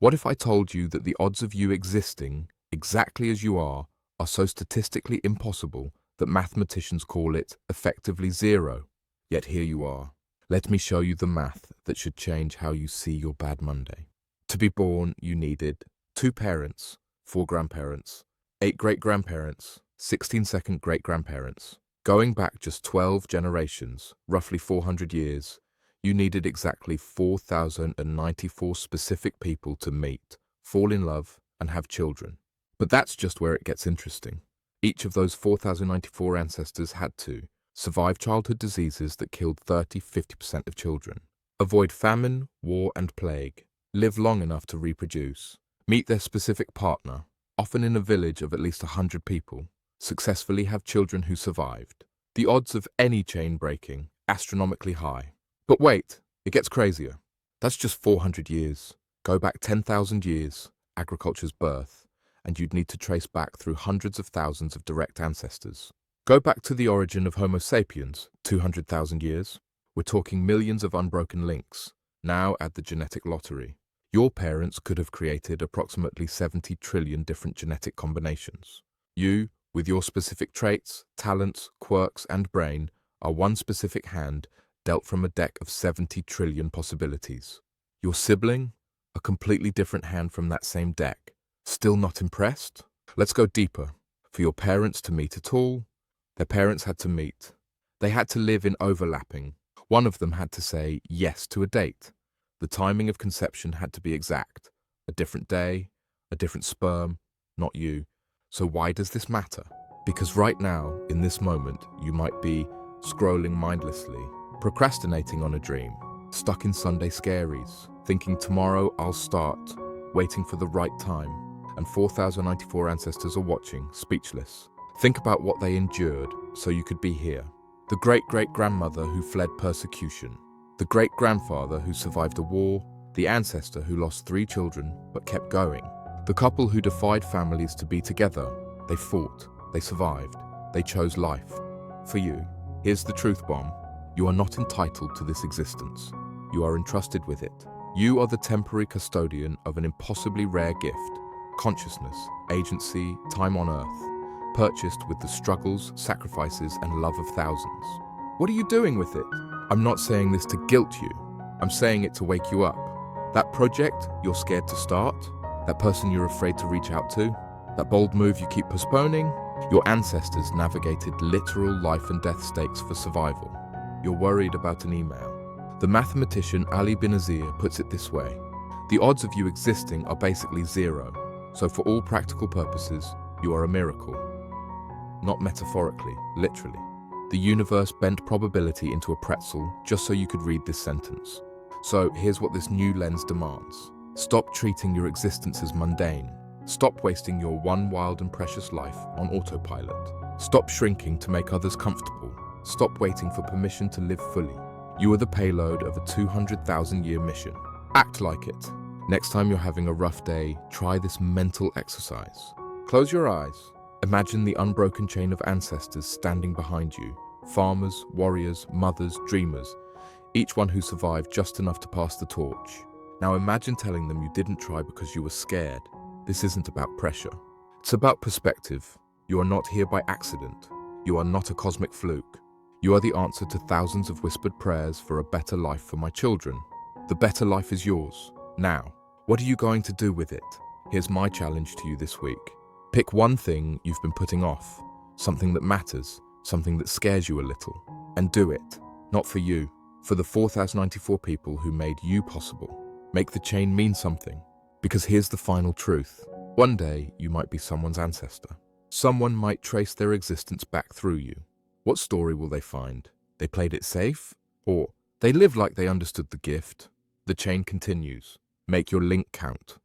What if I told you that the odds of you existing exactly as you are so statistically impossible that mathematicians call it effectively zero? Yet here you are. Let me show you the math that should change how you see your bad Monday. To be born, you needed 2 parents, 4 grandparents, 8 great-grandparents, 16 second great-grandparents. Going back just 12 generations, roughly 400 years, you needed exactly 4,094 specific people to meet, fall in love, and have children. But that's just where it gets interesting. Each of those 4,094 ancestors had to survive childhood diseases that killed 30–50% of children, avoid famine, war, and plague, live long enough to reproduce, meet their specific partner, often in a village of at least 100 people, successfully have children who survived. The odds of any chain breaking, astronomically high. But wait, it gets crazier. That's just 400 years. Go back 10,000 years, agriculture's birth, and you'd need to trace back through hundreds of thousands of direct ancestors. Go back to the origin of Homo sapiens, 200,000 years. We're talking millions of unbroken links. Now add the genetic lottery. Your parents could have created approximately 70 trillion different genetic combinations. You, with your specific traits, talents, quirks, and brain, are one specific hand dealt from a deck of 70 trillion possibilities. Your sibling, a completely different hand from that same deck. Still not impressed? Let's go deeper. For your parents to meet at all, their parents had to meet. They had to live in overlapping. One of them had to say yes to a date. The timing of conception had to be exact. A different day, a different sperm, not you. So why does this matter? Because right now, in this moment, you might be scrolling mindlessly, procrastinating on a dream, stuck in Sunday scaries, thinking tomorrow I'll start, waiting for the right time, and 4,094 ancestors are watching, speechless. Think about what they endured so you could be here. The great-great-grandmother who fled persecution, the great-grandfather who survived a war, the ancestor who lost 3 children but kept going, the couple who defied families to be together. They fought, they survived, they chose life. For you, here's the truth bomb. You are not entitled to this existence. You are entrusted with it. You are the temporary custodian of an impossibly rare gift, consciousness, agency, time on earth, purchased with the struggles, sacrifices, and love of thousands. What are you doing with it? I'm not saying this to guilt you. I'm saying it to wake you up. That project you're scared to start, that person you're afraid to reach out to, that bold move you keep postponing, your ancestors navigated literal life and death stakes for survival. You're worried about an email. The mathematician Ali bin Azir puts it this way: the odds of you existing are basically zero, so for all practical purposes, you are a miracle. Not metaphorically, literally. The universe bent probability into a pretzel just so you could read this sentence. So here's what this new lens demands. Stop treating your existence as mundane. Stop wasting your one wild and precious life on autopilot. Stop shrinking to make others comfortable. Stop waiting for permission to live fully. You are the payload of a 200,000-year mission. Act like it. Next time you're having a rough day, try this mental exercise. Close your eyes. Imagine the unbroken chain of ancestors standing behind you. Farmers, warriors, mothers, dreamers. Each one who survived just enough to pass the torch. Now imagine telling them you didn't try because you were scared. This isn't about pressure. It's about perspective. You are not here by accident. You are not a cosmic fluke. You are the answer to thousands of whispered prayers for a better life for my children. The better life is yours. Now, what are you going to do with it? Here's my challenge to you this week. Pick one thing you've been putting off, something that matters, something that scares you a little, and do it. Not for you, for the 4,094 people who made you possible. Make the chain mean something, because here's the final truth. One day, you might be someone's ancestor. Someone might trace their existence back through you. What story will they find? They played it safe? Or they lived like they understood the gift? The chain continues. Make your link count.